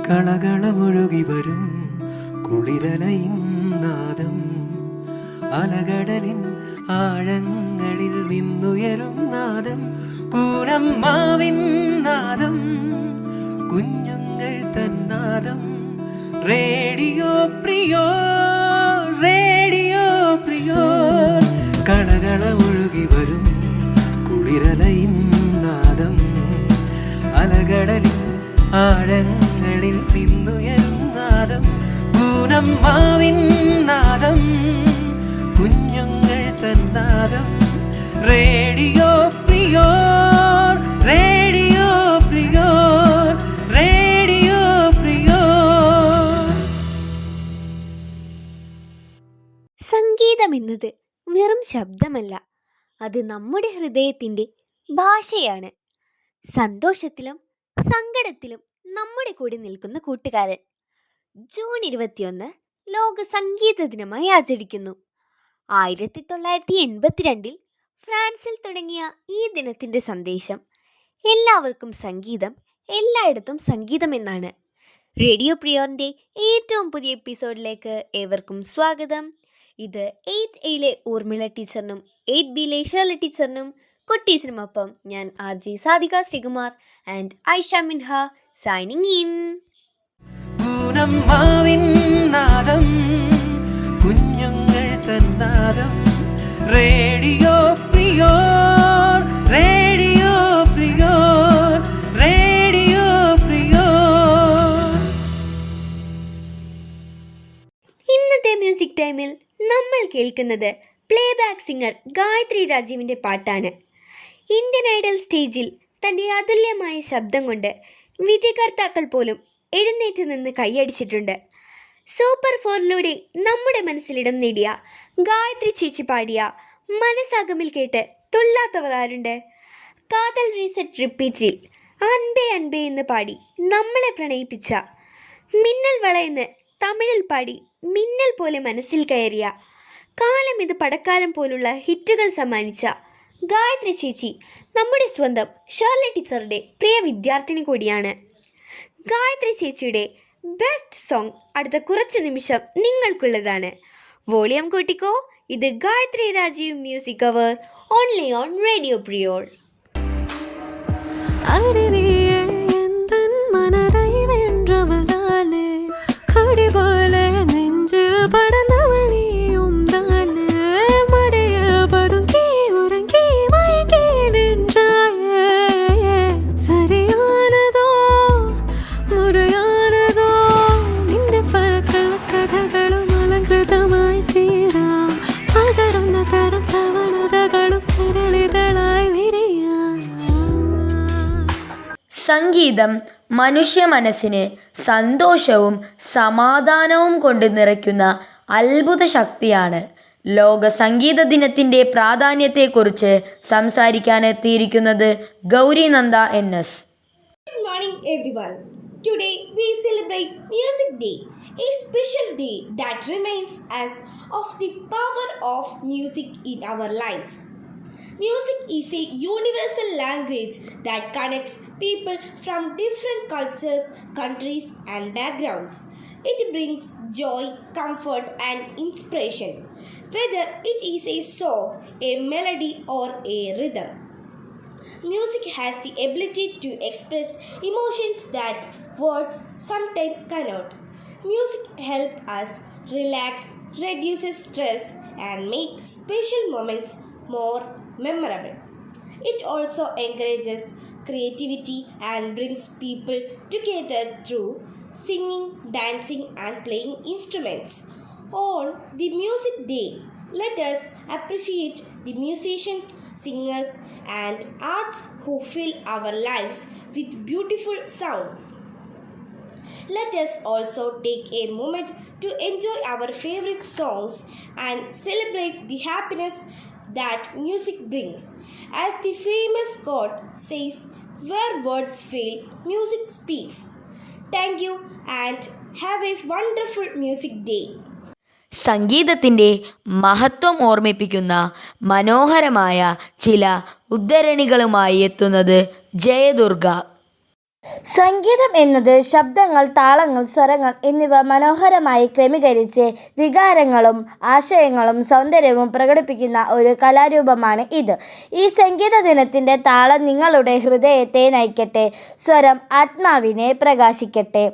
കളകളമൊഴുകി വരും കുളിരലയിൻ നാദം, അലകടലിൻ ആഴങ്ങളിൽ നിന്നുയരും നാദം, കൂനമ്മാവിൻ നാദം, കുഞ്ഞുങ്ങൾ തന്നാദം. Radio പ്രിയോ, radio പ്രിയോ. കളകളമൊഴുകി വരും കുളിരലയിൻ നാദം, അലകടലിൻ ആഴങ്ങളിൽ നിന്നുയരും നാദം, പൂനമ്മാവിൻ നാദം, കുഞ്ഞുങ്ങൾ തന്നാദം. റേഡിയോ പ്രിയോർ, റേഡിയോ പ്രിയോർ, റേഡിയോ പ്രിയോർ. സംഗീതം എന്നത് വെറും ശബ്ദമല്ല, അത് നമ്മുടെ ഹൃദയത്തിൻ്റെ ഭാഷയാണ്. സന്തോഷത്തിലും സങ്കടത്തിലും നമ്മുടെ കൂടെ നിൽക്കുന്ന കൂട്ടുകാരൻ. ജൂൺ 21 ലോക സംഗീത ദിനമായി ആചരിക്കുന്നു. 1982 ഫ്രാൻസിൽ തുടങ്ങിയ ഈ ദിനത്തിൻ്റെ സന്ദേശം എല്ലാവർക്കും സംഗീതം, എല്ലായിടത്തും സംഗീതം എന്നാണ്. റേഡിയോ പ്രിയോറിൻ്റെ ഏറ്റവും പുതിയ എപ്പിസോഡിലേക്ക് ഏവർക്കും സ്വാഗതം. ഇത് 8A ഊർമിള ടീച്ചറിനും 8B ഷേർലി ടീച്ചറിനും കുട്ടീച്ചറിനുമൊപ്പം ഞാൻ RJ Sadika Sreekumar and Aisha Minha signing in. പൂനമ്മാവിൻ നാദം, കുഞ്ഞുങ്ങൾ തന്നാദം. റേഡിയോ പ്രിയോർ, റേഡിയോ പ്രിയോർ, റേഡിയോ പ്രിയോർ. ഇന്നത്തെ മ്യൂസിക് ടൈമിൽ നമ്മൾ കേൾക്കുന്നത് പ്ലേബാക്ക് സിംഗർ ഗായത്രി രാജീവിൻ്റെ പാട്ടാണ്. ഇന്ത്യൻ ഐഡൽ സ്റ്റേജിൽ തൻ്റെ അതുല്യമായ ശബ്ദം കൊണ്ട് വിധികർത്താക്കൾ പോലും എഴുന്നേറ്റ് നിന്ന് കൈയടിച്ചിട്ടുണ്ട്. സൂപ്പർ 4 നമ്മുടെ മനസ്സിലിടം നേടിയ ഗായത്രി ചേച്ചി പാടിയ മനസ്സാഗമിൽ കേട്ട് തുള്ളാത്തവർ ആരുണ്ട്? കാതൽ റീസെറ്റ് റിപ്പീറ്റിൽ അൻപേ അൻപേ എന്ന് പാടി നമ്മളെ പ്രണയിപ്പിച്ച, മിന്നൽ വള എന്ന് തമിഴിൽ പാടി മിന്നൽ പോലെ മനസ്സിൽ കയറിയ, കാലം ഇത് പടക്കാലം പോലുള്ള ഹിറ്റുകൾ സമ്മാനിച്ച ഗായത്രി ചേച്ചി നമ്മുടെ സ്വന്തം ഷേർലി ടീച്ചറുടെ പ്രിയ വിദ്യാർത്ഥിനി കൂടിയാണ്. ഗായത്രി ചേച്ചിയുടെ ബെസ്റ്റ് സോങ് അടുത്ത കുറച്ച് നിമിഷം നിങ്ങൾക്കുള്ളതാണ്. വോളിയം കൂട്ടിക്കോ. ഇത് Gayatri Rajeev music hour only on radio prior. സംഗീതം മനുഷ്യ മനസ്സിന് സന്തോഷവും സമാധാനവും കൊണ്ട് നിറയ്ക്കുന്ന അത്ഭുത ശക്തിയാണ്. ലോക സംഗീത ദിനത്തിൻ്റെ പ്രാധാന്യത്തെക്കുറിച്ച് സംസാരിക്കാനെത്തിയിരിക്കുന്നത് Gauri Nanda NS. Good morning everyone. Today we celebrate Music Day, a special day that reminds us of the power of music in our lives. Music is a universal language that connects people from different cultures, countries, and backgrounds. It brings joy, comfort, and inspiration, whether it is a song, a melody, or a rhythm. Music has the ability to express emotions that words sometimes cannot. Music helps us relax, reduces stress, and make special moments more memorable. It also encourages creativity and brings people together through singing, dancing, and playing instruments. On the Music Day, let us appreciate the musicians, singers, and arts who fill our lives with beautiful sounds. Let us also take a moment to enjoy our favorite songs and celebrate the happiness that music brings. As the famous quote says, where words fail, music speaks. Thank you and have a wonderful Music Day. സംഗീതത്തിൻ്റെ മഹത്വം ഓർമ്മിപ്പിക്കുന്ന മനോഹരമായ ചില ഉദ്ധരണികളുമായി എത്തുന്നത് ജയദുർഗ. സംഗീതം എന്നത് ശബ്ദങ്ങൾ, താളങ്ങൾ, സ്വരങ്ങൾ എന്നിവ മനോഹരമായി ക്രമീകരിച്ച് വികാരങ്ങളും ആശയങ്ങളും സൗന്ദര്യവും പ്രകടിപ്പിക്കുന്ന ഒരു കലാരൂപമാണ് ഇത്. ഈ സംഗീത ദിനത്തിൻ്റെ താളം നിങ്ങളുടെ ഹൃദയത്തെ നയിക്കട്ടെ, സ്വരം ആത്മാവിനെ പ്രകാശിക്കട്ടെ.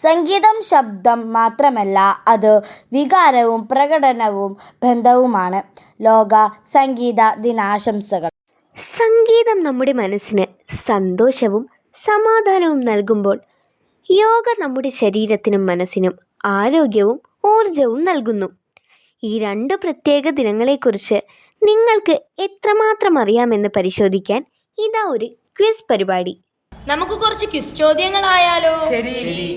സംഗീതം ശബ്ദം മാത്രമല്ല, അത് വികാരവും പ്രകടനവും ബന്ധവുമാണ്. ലോക സംഗീത ദിനാശംസകൾ. സംഗീതം നമ്മുടെ മനസ്സിന് സന്തോഷവും സമാധാനവും നൽകുമ്പോൾ യോഗ നമ്മുടെ ശരീരത്തിനും മനസ്സിനും ആരോഗ്യവും ഊർജവും നൽകുന്നു. ഈ രണ്ട് പ്രത്യേക ദിനങ്ങളെക്കുറിച്ച് നിങ്ങൾക്ക് എത്രമാത്രം അറിയാമെന്ന് പരിശോധിക്കാൻ ഇതാ ഒരു ക്വിസ് പരിപാടി. നമുക്ക് കുറച്ച് ക്വിസ് ചോദ്യങ്ങളായാലോ? ശരി.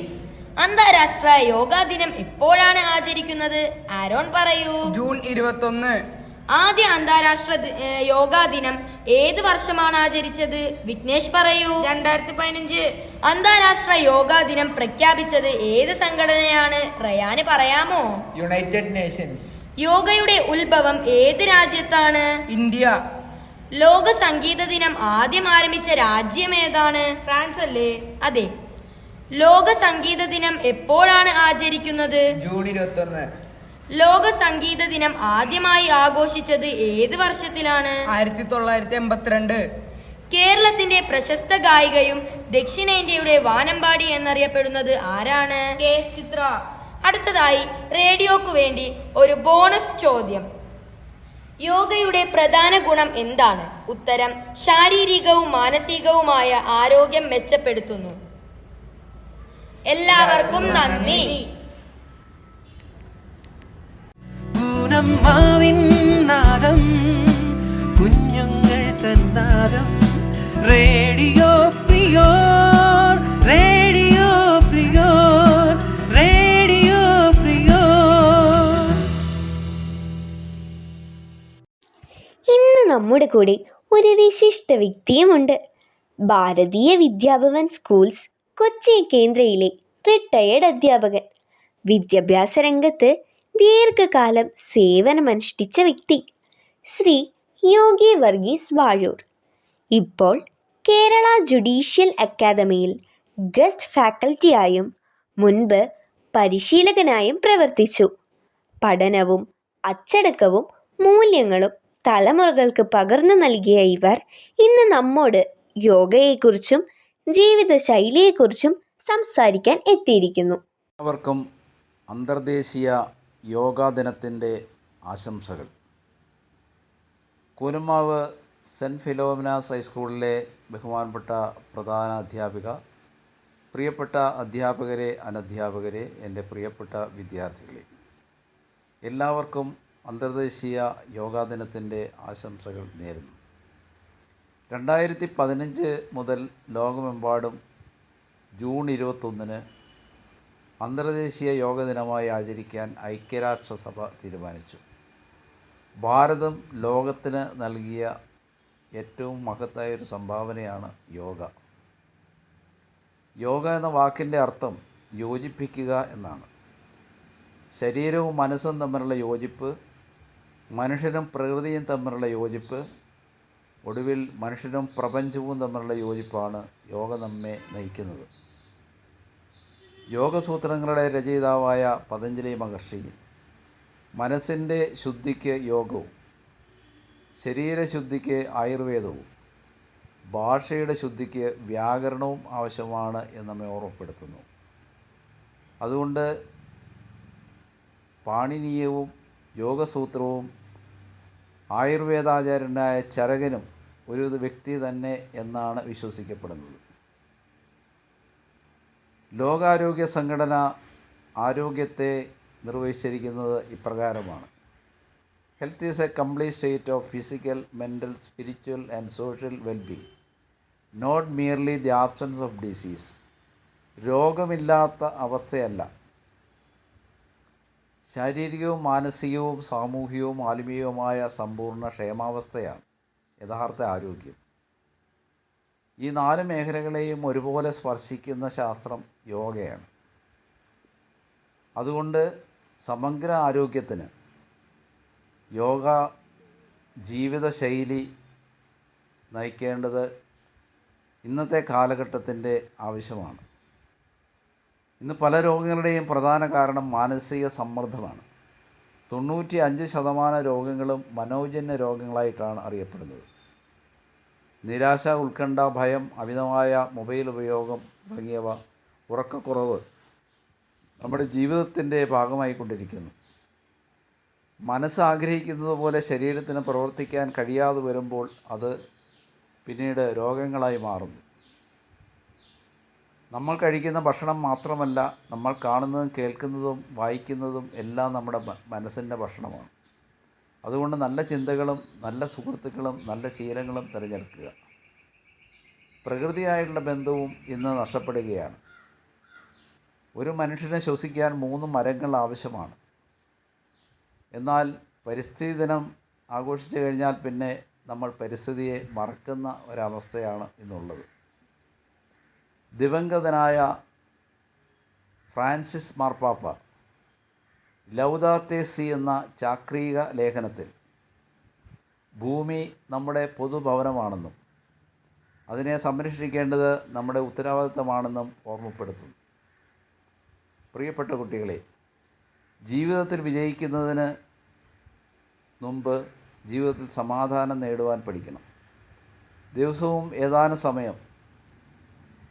അന്താരാഷ്ട്ര യോഗാ ദിനം എപ്പോഴാണ് ആചരിക്കുന്നത്? ആരോൺ പറയൂ. ജൂൺ 21. ആദ്യ അന്താരാഷ്ട്ര യോഗാ ദിനം ഏത് വർഷമാണ് ആചരിച്ചത്? വിഘ്നേഷ് പറയൂ. 2015. അന്താരാഷ്ട്ര യോഗാ ദിനം പ്രഖ്യാപിച്ചത് ഏത് സംഘടനയാണ്? റയാന് പറയാമോ? United Nations. യോഗയുടെ ഉത്ഭവം ഏത് രാജ്യത്താണ്? ഇന്ത്യ. ലോക സംഗീത ദിനം ആദ്യം ആരംഭിച്ച രാജ്യം ഏതാണ്? ഫ്രാൻസ് അല്ലേ? അതെ. ലോക സംഗീത ദിനം എപ്പോഴാണ് ആചരിക്കുന്നത്? ജൂൺ 21. ലോക സംഗീത ദിനം ആദ്യമായി ആഘോഷിച്ചത് ഏത് വർഷത്തിലാണ്? 1982. കേരളത്തിന്റെ പ്രശസ്ത ഗായികയും ദക്ഷിണേന്ത്യയുടെ വാനമ്പാടി എന്നറിയപ്പെടുന്നത് ആരാണ്? KS ചിത്ര. അടുത്തതായി റേഡിയോക്ക് വേണ്ടി ഒരു ബോണസ് ചോദ്യം. യോഗയുടെ പ്രധാന ഗുണം എന്താണ്? ഉത്തരം: ശാരീരികവും മാനസികവുമായ ആരോഗ്യം മെച്ചപ്പെടുത്തുന്നു. എല്ലാവർക്കും നന്ദി. പൂനമ്മാവിൻ നാദം, കുഞ്ഞുങ്ങൾ തന്നാദം. റേഡിയോ പ്രിയോർ, റേഡിയോ പ്രിയോർ, റേഡിയോ പ്രിയോർ. ഇന്ന് നമ്മുടെ കൂടെ ഒരു വിശിഷ്ട വ്യക്തിയുമുണ്ട്. ഭാരതീയ വിദ്യാഭവൻ സ്കൂൾസ് കൊച്ചി കേന്ദ്രയിലെ റിട്ടയേർഡ് അധ്യാപകൻ, വിദ്യാഭ്യാസ രംഗത്ത് ദീർഘകാലം സേവനമനുഷ്ഠിച്ച വ്യക്തി, ശ്രീ യോഗി വർഗീസ് വാഴൂർ. ഇപ്പോൾ കേരള ജുഡീഷ്യൽ അക്കാദമിയിൽ ഗസ്റ്റ് ഫാക്കൽറ്റിയായും മുൻപ് പരിശീലകനായും പ്രവർത്തിച്ചു. പഠനവും അച്ചടക്കവും മൂല്യങ്ങളും തലമുറകൾക്ക് പകർന്നു നൽകിയ ഇവർ ഇന്ന് നമ്മോട് യോഗയെക്കുറിച്ചും ജീവിതശൈലിയെക്കുറിച്ചും സംസാരിക്കാൻ എത്തിയിരിക്കുന്നു. എല്ലാവർക്കും അന്തർദേശീയ യോഗാ ദിനത്തിൻ്റെ ആശംസകൾ. കൂനമ്മാവ് സെൻറ്റ് ഫിലോമിനാസ് ഹൈസ്കൂളിലെ ബഹുമാനപ്പെട്ട പ്രധാന അധ്യാപിക, പ്രിയപ്പെട്ട അധ്യാപകരെ, അനധ്യാപകരെ, എൻ്റെ പ്രിയപ്പെട്ട വിദ്യാർത്ഥികളെ, എല്ലാവർക്കും അന്തർദേശീയ യോഗാ ദിനത്തിൻ്റെ ആശംസകൾ നേരുന്നു. 2015 മുതൽ ലോകമെമ്പാടും ജൂൺ 21 അന്തർദേശീയ യോഗ ദിനമായി ആചരിക്കാൻ ഐക്യരാഷ്ട്രസഭ തീരുമാനിച്ചു. ഭാരതം ലോകത്തിന് നൽകിയ ഏറ്റവും മഹത്തായൊരു സംഭാവനയാണ് യോഗ. യോഗ എന്ന വാക്കിൻ്റെ അർത്ഥം യോജിപ്പിക്കുക എന്നാണ്. ശരീരവും മനസ്സും തമ്മിലുള്ള യോജിപ്പ്, മനുഷ്യനും പ്രകൃതിയും തമ്മിലുള്ള യോജിപ്പ്, ഒടുവിൽ മനുഷ്യനും പ്രപഞ്ചവും തമ്മിലുള്ള യോജിപ്പാണ് യോഗ നമ്മെ നയിക്കുന്നത്. യോഗസൂത്രങ്ങളുടെ രചയിതാവായ പതഞ്ജലി മഹർഷി മനസ്സിൻ്റെ ശുദ്ധിക്ക് യോഗവും, ശരീരശുദ്ധിക്ക് ആയുർവേദവും, ഭാഷയുടെ ശുദ്ധിക്ക് വ്യാകരണവും ആവശ്യമാണ് എന്ന് നമ്മെ ഓർമ്മപ്പെടുത്തുന്നു. അതുകൊണ്ട് പാണിനീയവും യോഗസൂത്രവും ആയുർവേദാചാര്യനായ ചരകനും ഒരു വ്യക്തി തന്നെ എന്നാണ് വിശ്വസിക്കപ്പെടുന്നത്. ലോകാരോഗ്യ സംഘടന ആരോഗ്യത്തെ നിർവചിച്ചിരിക്കുന്നത് ഇപ്രകാരമാണ്: health is a complete state of physical, mental, spiritual and social wellbeing, not merely the absence of disease. രോഗമില്ലാത്ത അവസ്ഥയല്ല, ശാരീരികവും മാനസികവും സാമൂഹികവും ആത്മീയവുമായ സമ്പൂർണ്ണ ക്ഷേമാവസ്ഥയാണ് യഥാർത്ഥ ആരോഗ്യം. ഈ 4 മേഖലകളെയും ഒരുപോലെ സ്പർശിക്കുന്ന ശാസ്ത്രം യോഗയാണ്. അതുകൊണ്ട് സമഗ്ര ആരോഗ്യത്തിന് യോഗ ജീവിതശൈലി നയിക്കേണ്ടത് ഇന്നത്തെ കാലഘട്ടത്തിൻ്റെ ആവശ്യമാണ്. ഇന്ന് പല രോഗങ്ങളുടെയും പ്രധാന കാരണം മാനസിക സമ്മർദ്ദമാണ്. 95% രോഗങ്ങളും മനോജന്യ രോഗങ്ങളായിട്ടാണ് അറിയപ്പെടുന്നത്. നിരാശ, ഉത്കണ്ഠ, ഭയം, അമിതമായ മൊബൈൽ ഉപയോഗം തുടങ്ങിയവ, ഉറക്കക്കുറവ് നമ്മുടെ ജീവിതത്തിൻ്റെ ഭാഗമായിക്കൊണ്ടിരിക്കുന്നു. മനസ്സ് ആഗ്രഹിക്കുന്നത് പോലെ ശരീരത്തിന് പ്രവർത്തിക്കാൻ കഴിയാതെ വരുമ്പോൾ അത് പിന്നീട് രോഗങ്ങളായി മാറുന്നു. നമ്മൾ കഴിക്കുന്ന ഭക്ഷണം മാത്രമല്ല, നമ്മൾ കാണുന്നതും കേൾക്കുന്നതും വായിക്കുന്നതും എല്ലാം നമ്മുടെ മനസ്സിൻ്റെ ഭക്ഷണമാണ്. അതുകൊണ്ട് നല്ല ചിന്തകളും നല്ല സുഹൃത്തുക്കളും നല്ല ശീലങ്ങളും തിരഞ്ഞെടുക്കുക. പ്രകൃതിയായിട്ടുള്ള ബന്ധവും ഇന്ന് നഷ്ടപ്പെടുകയാണ്. ഒരു മനുഷ്യനെ ശ്വസിക്കാൻ 3 മരങ്ങൾ ആവശ്യമാണ്. എന്നാൽ പരിസ്ഥിതി ദിനം ആഘോഷിച്ചു കഴിഞ്ഞാൽ പിന്നെ നമ്മൾ പരിസ്ഥിതിയെ മറക്കുന്ന ഒരവസ്ഥയാണ് ഇന്നുള്ളത്. ദിവംഗതനായ ഫ്രാൻസിസ് മാർപ്പാപ്പ ലൗദാത്തെ സി എന്ന ചാക്രിക ലേഖനത്തിൽ ഭൂമി നമ്മുടെ പൊതുഭവനമാണെന്നും അതിനെ സംരക്ഷിക്കേണ്ടത് നമ്മുടെ ഉത്തരവാദിത്തമാണെന്നും ഓർമ്മപ്പെടുത്തുന്നു. പ്രിയപ്പെട്ട കുട്ടികളെ, ജീവിതത്തിൽ വിജയിക്കുന്നതിന് മുമ്പ് ജീവിതത്തിൽ സമാധാനം നേടുവാൻ പഠിക്കണം. ദിവസവും ഏതാനും സമയം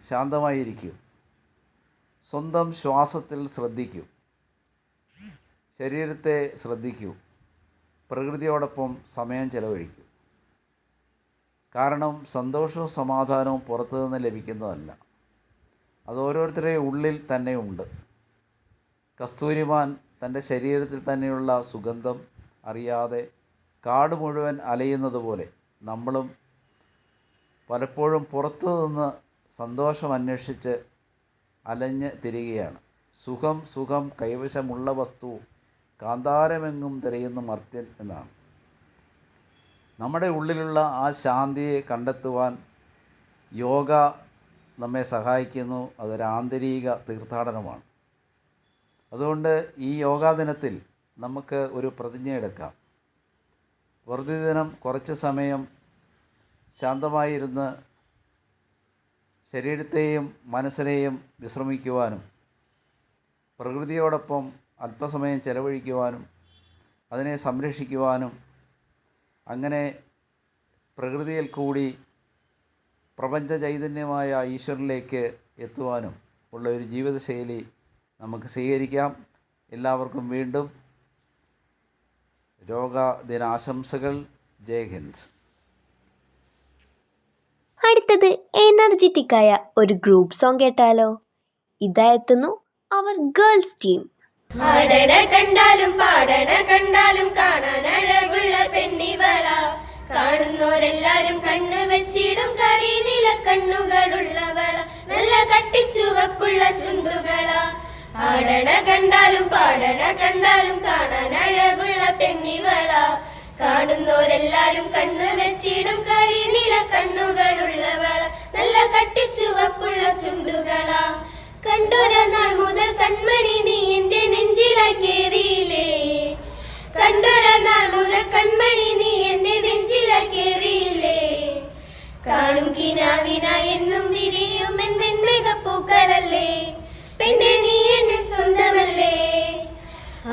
ശാന്തമായിരിക്കൂ. സ്വന്തം ശ്വാസത്തിൽ ശ്രദ്ധിക്കൂ. ശരീരത്തെ ശ്രദ്ധിക്കൂ. പ്രകൃതിയോടൊപ്പം സമയം ചെലവഴിക്കൂ. കാരണം സന്തോഷവും സമാധാനവും പുറത്തുനിന്ന് ലഭിക്കുന്നതല്ല, അത് ഓരോരുത്തരുടെയും ഉള്ളിൽ തന്നെ ഉണ്ട്. കസ്തൂരിമാൻ തൻ്റെ ശരീരത്തിൽ തന്നെയുള്ള സുഗന്ധം അറിയാതെ കാട് മുഴുവൻ അലയുന്നത് പോലെ നമ്മളും പലപ്പോഴും പുറത്തു നിന്ന് സന്തോഷം അന്വേഷിച്ച് അലഞ്ഞ് തിരികെയാണ്. സുഖം കൈവശമുള്ള വസ്തു കാന്താരമെങ്ങും തിരയുന്ന മർത്യൻ എന്നാണ്. നമ്മുടെ ഉള്ളിലുള്ള ആ ശാന്തിയെ കണ്ടെത്തുവാൻ യോഗ നമ്മെ സഹായിക്കുന്നു. അതൊരു ആന്തരിക തീർത്ഥാടനമാണ്. അതുകൊണ്ട് ഈ യോഗാ ദിനത്തിൽ നമുക്ക് ഒരു പ്രതിജ്ഞ എടുക്കാം. പ്രതിദിനം കുറച്ച് സമയം ശാന്തമായിരുന്ന് ശരീരത്തെയും മനസ്സിനെയും വിശ്രമിക്കുവാനും പ്രകൃതിയോടൊപ്പം അല്പസമയം ചെലവഴിക്കുവാനും അതിനെ സംരക്ഷിക്കുവാനും അങ്ങനെ പ്രകൃതിയിൽ കൂടി പ്രപഞ്ച ചൈതന്യമായ ഈശ്വരനിലേക്ക് എത്തുവാനും ഉള്ള ഒരു ജീവിതശൈലി നമുക്ക് സ്വീകരിക്കാം. എല്ലാവർക്കും വീണ്ടും യോഗാ ദിനാശംസകൾ. ജയ് ഹിന്ദ്. അടുത്തത് എനർജറ്റിക്കായ ഒരു ഗ്രൂപ്പ് സോങ് കേട്ടാലോ? ഇതാ എത്തുന്നു അവർ ഗേൾസ് ടീം. ആടണ കണ്ടാലും പാടണ കണ്ടാലും കാണാൻ അഴകുള്ള പെണ്ണിവള, കാണുന്നോരെല്ലാരും കണ്ണു വെച്ചിടും കരിനില കണ്ണുകളുള്ളവള, നല്ല കട്ടിച്ചുവപ്പുള്ള ചുണ്ടുകള. ആടണ കണ്ടാലും പാടണ കണ്ടാലും കാണാൻ അഴകുള്ള പെണ്ണിവള, കാണുന്നോരെല്ലാരും കണ്ണു വെച്ചിടും കരിനില കണ്ണുകളുള്ളവള, നല്ല കട്ടിച്ചുവപ്പുള്ള ചുണ്ടുകള. കണ്ടൊര നാൾ മുതൽ കൺമണി നീ എന്റെ നെഞ്ചിലായി കേറിയില്ലേ, കണ്ടൊര നാൾ മുതൽ കൺമണി നീ എന്റെ നെഞ്ചിലായി കേറിയില്ലേ. കാണും കിനാവിന എന്നും വിരിയും എൻ വെൺമേഘപ്പൂക്കളല്ലേ, പെണ്ണെ നീ എന്റെ സ്വന്തമല്ലേ.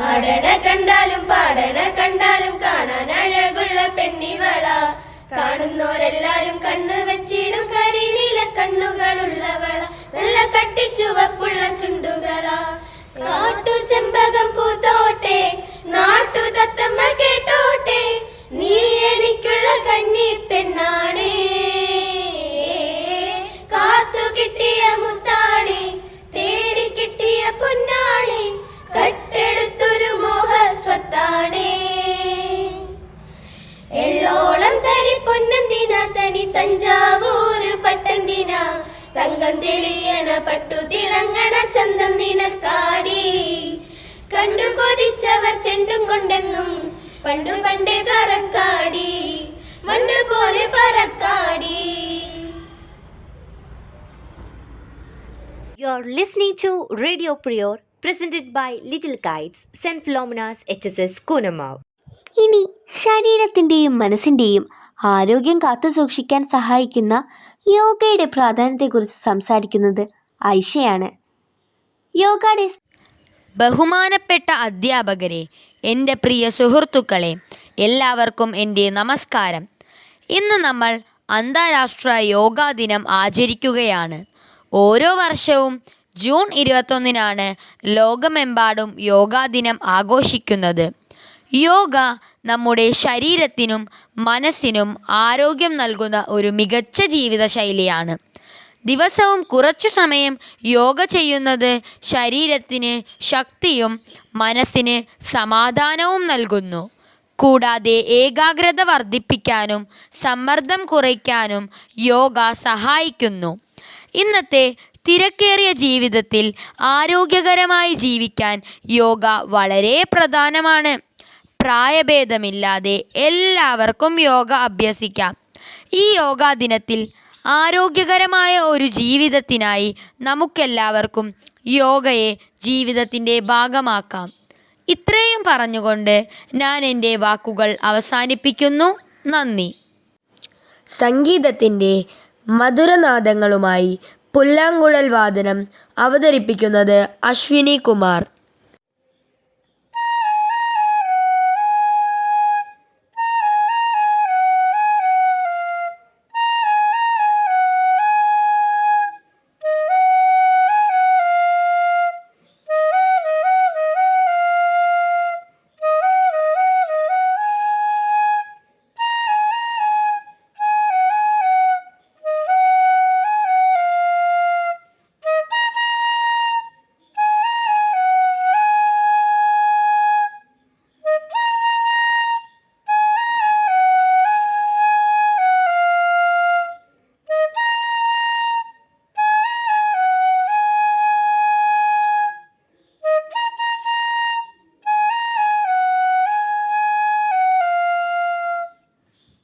ആടണ കണ്ടാലും പാടണ കണ്ടാലും കാണാൻ അഴകുള്ള പെണ്ണിവള, കാണുന്നോരെല്ലാരും കണ്ണു വെച്ചിടും കരിനീല കണ്ണുകളുള്ളവള, നല്ല കട്ടിച്ചുവപ്പുള്ള ചുണ്ടുകള. കാട്ടു ചെമ്പകം പൂത്തോട്ടെ, നാട്ടു തത്തമ്മ കേട്ടോട്ടെ, നീ എനിക്കുള്ള കന്നി പെണ്ണാണേ. കാത്തു കിട്ടിയ മുത്താണേ, തേടി കിട്ടിയ പൊന്നാണേ, കട്ടെടുത്തൊരു മോഹസ്വത്താണേ. എള്ളോളം തരി പൊന്നെന്തിന, തനി തഞ്ചാവൂര് പട്ടെന്തിന, തങ്കം തെളിയണ പട്ടു തിളങ്ങണ ചന്തം നിനക്കാടി. കണ്ടു കൊതിച്ചവർ ചെണ്ടും കൊണ്ടെന്നും പണ്ടു പണ്ടേ കറക്കാടി, മണ്ണ് പോലെ പറക്കാടി. You're listening to Radio Prior, presented by Little Kites, St. Philomena's HSS Kunamav. ഇനി ശരീരത്തിൻ്റെയും മനസ്സിൻ്റെയും ആരോഗ്യം കാത്തുസൂക്ഷിക്കാൻ സഹായിക്കുന്ന യോഗയുടെ പ്രാധാന്യത്തെക്കുറിച്ച് സംസാരിക്കുന്നത് ഐഷയാണ്. യോഗ ഡേ. ബഹുമാനപ്പെട്ട അധ്യാപകരെ, എൻ്റെ പ്രിയ സുഹൃത്തുക്കളെ, എല്ലാവർക്കും എൻ്റെ നമസ്കാരം. ഇന്ന് നമ്മൾ അന്താരാഷ്ട്ര യോഗാ ദിനം ആചരിക്കുകയാണ്. ഓരോ വർഷവും ജൂൺ 21-നാണ് ലോകമെമ്പാടും യോഗാ ദിനം ആഘോഷിക്കുന്നത്. യോഗ നമ്മുടെ ശരീരത്തിനും മനസ്സിനും ആരോഗ്യം നൽകുന്ന ഒരു മികച്ച ജീവിതശൈലിയാണ്. ദിവസവും കുറച്ചു സമയം യോഗ ചെയ്യുന്നത് ശരീരത്തിന് ശക്തിയും മനസ്സിന് സമാധാനവും നൽകുന്നു. കൂടാതെ ഏകാഗ്രത വർദ്ധിപ്പിക്കാനും സമ്മർദ്ദം കുറയ്ക്കാനും യോഗ സഹായിക്കുന്നു. ഇന്നത്തെ തിരക്കേറിയ ജീവിതത്തിൽ ആരോഗ്യകരമായി ജീവിക്കാൻ യോഗ വളരെ പ്രധാനമാണ്. പ്രായഭേദമില്ലാതെ എല്ലാവർക്കും യോഗ അഭ്യസിക്കാം. ഈ യോഗാ ദിനത്തിൽ ആരോഗ്യകരമായ ഒരു ജീവിതത്തിനായി നമുക്കെല്ലാവർക്കും യോഗയെ ജീവിതത്തിൻ്റെ ഭാഗമാക്കാം. ഇത്രയും പറഞ്ഞുകൊണ്ട് ഞാൻ എൻ്റെ വാക്കുകൾ അവസാനിപ്പിക്കുന്നു. നന്ദി. സംഗീതത്തിൻ്റെ മധുരനാദങ്ങളുമായി പുല്ലാങ്കുഴൽ വാദനം അവതരിപ്പിക്കുന്നത് Ashwini Kumar.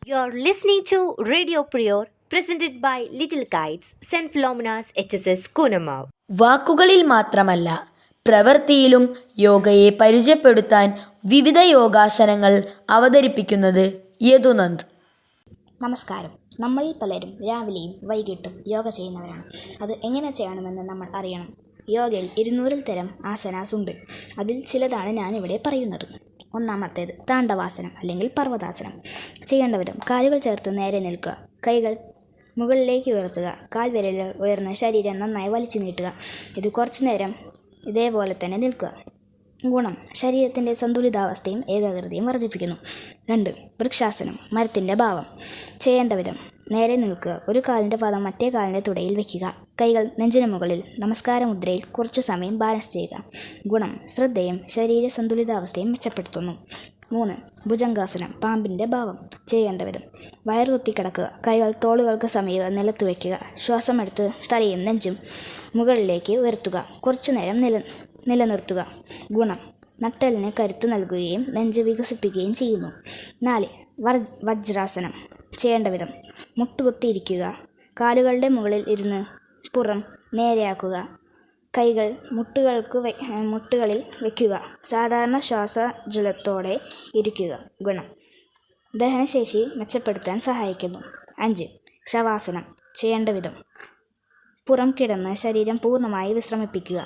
You're listening to Radio Prior, presented by Little Kites, St. Philomena's HSS Kunamav. വാക്കുകളിൽ മാത്രമല്ല പ്രവൃത്തിയിലും യോഗയെ പരിചയപ്പെടുത്താൻ വിവിധ യോഗാസനങ്ങൾ അവതരിപ്പിക്കുന്നത് യദുനന്ദ്. നമസ്കാരം. നമ്മളിൽ പലരും രാവിലെയും വൈകിട്ടും യോഗ ചെയ്യുന്നവരാണ്. അത് എങ്ങനെ ചെയ്യണമെന്ന് നമ്മൾ അറിയണം. യോഗയിൽ 200 തരം ആസനാസ് ഉണ്ട്. അതിൽ ചിലതാണ് ഞാനിവിടെ പറയുന്നത്. ഒന്നാമത്തേത് താണ്ഡവാസനം അല്ലെങ്കിൽ പർവ്വതാസനം. ചെയ്യേണ്ട വിധം: കാലുകൾ ചേർത്ത് നേരെ നിൽക്കുക, കൈകൾ മുകളിലേക്ക് ഉയർത്തുക, കാൽവിരലുകൾ ഉയർന്ന് ശരീരം നന്നായി വലിച്ചു നീട്ടുക. ഇത് കുറച്ചു നേരം ഇതേപോലെ തന്നെ നിൽക്കുക. ഗുണം: ശരീരത്തിൻ്റെ സന്തുലിതാവസ്ഥയും ഏകാഗ്രതയും വർദ്ധിപ്പിക്കുന്നു. 2. വൃക്ഷാസനം, മരത്തിൻ്റെ ഭാവം. ചെയ്യേണ്ട വിധം: നേരെ നിൽക്കുക, ഒരു കാലിൻ്റെ പാദം മറ്റേ കാലിൻ്റെ തുടയിൽ വയ്ക്കുക, കൈകൾ നെഞ്ചിന് മുകളിൽ നമസ്കാര മുദ്രയിൽ കുറച്ചു സമയം ബാലൻസ് ചെയ്യുക. ഗുണം: ശ്രദ്ധയും ശരീര സന്തുലിതാവസ്ഥയും മെച്ചപ്പെടുത്തുന്നു. 3. ഭുജംഗാസനം, പാമ്പിൻ്റെ ഭാവം. ചെയ്യേണ്ട വിധം: വയർ കുത്തിക്കിടക്കുക, കൈകൾ തോളുകൾക്ക് സമീപം നിലത്ത് വയ്ക്കുക, ശ്വാസമെടുത്ത് തലയും നെഞ്ചും മുകളിലേക്ക് ഉയർത്തുക, കുറച്ചു നേരം നിലനിർത്തുക. ഗുണം: നട്ടെല്ലിന് കരുത്ത് നൽകുകയും നെഞ്ച് വികസിപ്പിക്കുകയും ചെയ്യുന്നു. 4. വജ്രാസനം. ചെയ്യേണ്ട വിധം: മുട്ടുകുത്തിയിരിക്കുക, കാലുകളുടെ മുകളിൽ ഇരുന്ന് പുറം നേരെയാക്കുക, കൈകൾ മുട്ടുകളിൽ വയ്ക്കുക, സാധാരണ ശ്വാസജലത്തോടെ ഇരിക്കുക. ഗുണം: ദഹനശേഷി മെച്ചപ്പെടുത്താൻ സഹായിക്കുന്നു. 5. ശവാസനം. ചെയ്യേണ്ട വിധം: പുറം കിടന്ന് ശരീരം പൂർണ്ണമായി വിശ്രമിപ്പിക്കുക,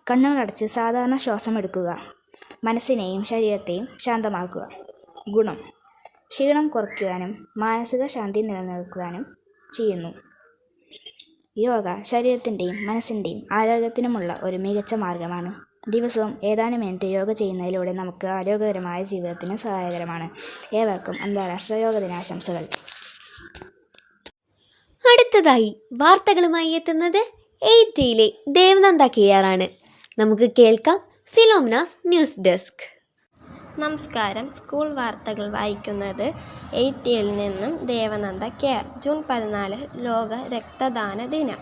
കണ്ണുകളടച്ച് സാധാരണ ശ്വാസം എടുക്കുക, മനസ്സിനെയും ശരീരത്തെയും ശാന്തമാക്കുക. ഗുണം: ക്ഷീണം കുറയ്ക്കുവാനും മാനസിക ശാന്തി നിലനിർത്താനും ചെയ്യുന്നു. യോഗ ശരീരത്തിൻ്റെയും മനസ്സിൻ്റെയും ആരോഗ്യത്തിനുമുള്ള ഒരു മികച്ച മാർഗമാണ്. ദിവസവും ഏതാനും മിനിറ്റ് യോഗ ചെയ്യുന്നതിലൂടെ നമുക്ക് ആരോഗ്യകരമായ ജീവിതത്തിന് സഹായകരമാണ്. ഏവർക്കും അന്താരാഷ്ട്ര യോഗ ദിനാശംസകൾ. അടുത്തതായി വാർത്തകളുമായി എത്തുന്നത് 8Dയിലെ ദേവനന്ദ KR ആണ്. നമുക്ക് കേൾക്കാം ഫിലോമിനാസ് ന്യൂസ് ഡെസ്ക്. നമസ്കാരം. സ്കൂൾ വാർത്തകൾ വായിക്കുന്നത് 8Dയിൽ നിന്നും ദേവനന്ദ KR. ജൂൺ 14 ലോക രക്തദാന ദിനം.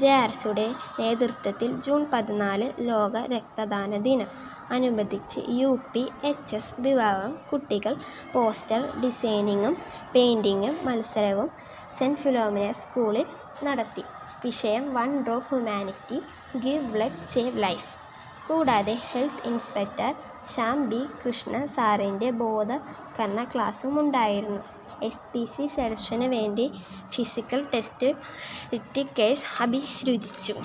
JRCയുടെ നേതൃത്വത്തിൽ ജൂൺ 14 ലോക രക്തദാന ദിനം അനുബന്ധിച്ച് UPHS വിഭാഗം കുട്ടികൾ പോസ്റ്റർ ഡിസൈനിങ്ങും പെയിൻറ്റിങ്ങും മത്സരവും സെൻറ്റ് ഫിലോമിനാസ് സ്കൂളിൽ നടത്തി. വിഷയം 1 drop humanity, give blood save life. കൂടാതെ health inspector Shyam B. Krishna സാറിൻ്റെ ബോധവൽക്കരണ ക്ലാസ്സും ഉണ്ടായിരുന്നു. SPC സെലക്ഷന് വേണ്ടി ഫിസിക്കൽ ടെസ്റ്റ് റിറ്റിക്കേഴ്സ് അഭിരുചിച്ചു.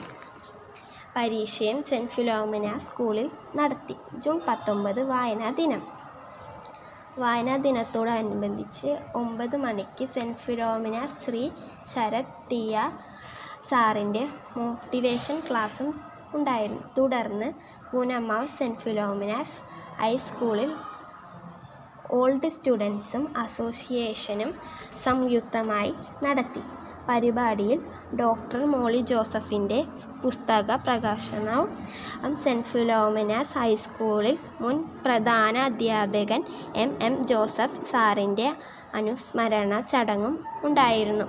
പരീക്ഷയും സെൻറ്റ് ഫിലോമിന സ്കൂളിൽ നടത്തി. ജൂൺ 19 വായനാ ദിനം. വായനാ ദിനത്തോടനുബന്ധിച്ച് 9 മണിക്ക് സെൻറ്റ് ഫിലോമിന ശ്രീ ശരത് ടിയ സാറിൻ്റെ മോട്ടിവേഷൻ ക്ലാസ്സും ഉണ്ടായിരുന്നു. തുടർന്ന് പൂനമാവ് സെൻറ്റ് ഫിലോമിനാസ് ഹൈസ്കൂളിൽ ഓൾഡ് സ്റ്റുഡൻസും അസോസിയേഷനും സംയുക്തമായി നടത്തി. പരിപാടിയിൽ ഡോക്ടർ മോളി ജോസഫിൻ്റെ പുസ്തക പ്രകാശനവും സെൻറ്റ് ഫിലോമിനാസ് ഹൈസ്കൂളിൽ മുൻ പ്രധാന അധ്യാപകൻ M ജോസഫ് സാറിൻ്റെ അനുസ്മരണ ചടങ്ങും ഉണ്ടായിരുന്നു.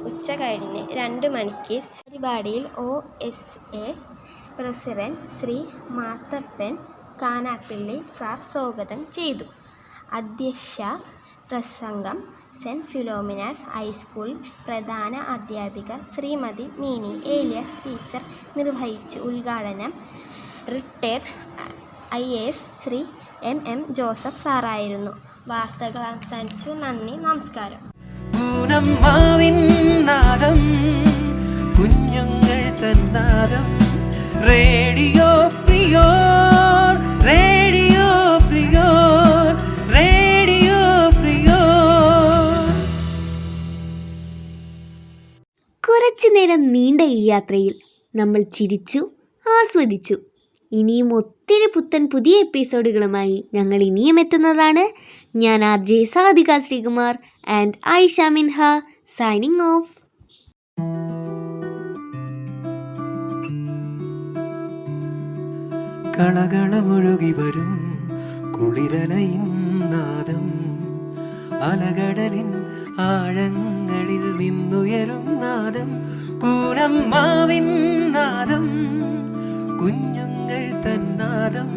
ഉച്ചകഴിഞ്ഞ് 2 മണിക്ക് പരിപാടിയിൽ OSA president Shri Mathappan Kanappilly sir സ്വാഗതം ചെയ്തു. അധ്യക്ഷ പ്രസംഗം സെൻറ്റ് ഫിലോമിനാസ് ഹൈസ്കൂൾ പ്രധാന അധ്യാപിക ശ്രീമതി മീനി ഏലിയാസ് ടീച്ചർ നിർവഹിച്ചു. ഉദ്ഘാടനം retired IAS Shri M Joseph സാറായിരുന്നു. വാർത്തകൾ അവസാനിച്ചു. നന്ദി, നമസ്കാരം. പൂനമ്മാവിൻ നാദം, കുഞ്ഞുങ്ങൾ തൻ നാദം, റേഡിയോ പ്രിയോർ, റേഡിയോ പ്രിയോർ, റേഡിയോ പ്രിയോർ. കുറച്ചു നേരം നീണ്ട ഈ യാത്രയിൽ നമ്മൾ ചിരിച്ചു, ആസ്വദിച്ചു. ഇനിയും ഒത്തിരി പുതിയ എപ്പിസോഡുകളുമായി ഞങ്ങൾ ഇനിയും എത്തുന്നതാണ്. ഞാൻ RJ Sadika Sreekumar and Ayisha Minha signing off. കളകളമൊഴുകി വരും കുളിരലയിൻ നാദം, അലകടലിൻ ആഴങ്ങളിൽ നിന്നുയരും നാദം, കൂനമ്മാവിൻ നാദം, കുഞ്ഞുങ്ങൾ തൻ നാദം,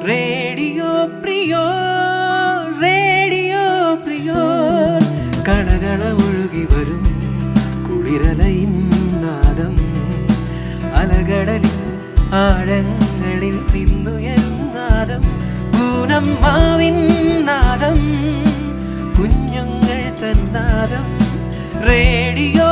റേഡിയോ പ്രിയോർ, റേഡിയോ പ്രിയോർ. കളകളമൊഴുകി വരും കുളിരലയിൻ നാദം, അലകടലിൻ ആഴങ്ങളിൽ നിന്നുയരും നാദം, പൂനമ്മാവിൻ നാദം, കുഞ്ഞുങ്ങൾ തൻ നാദം, റേഡിയോ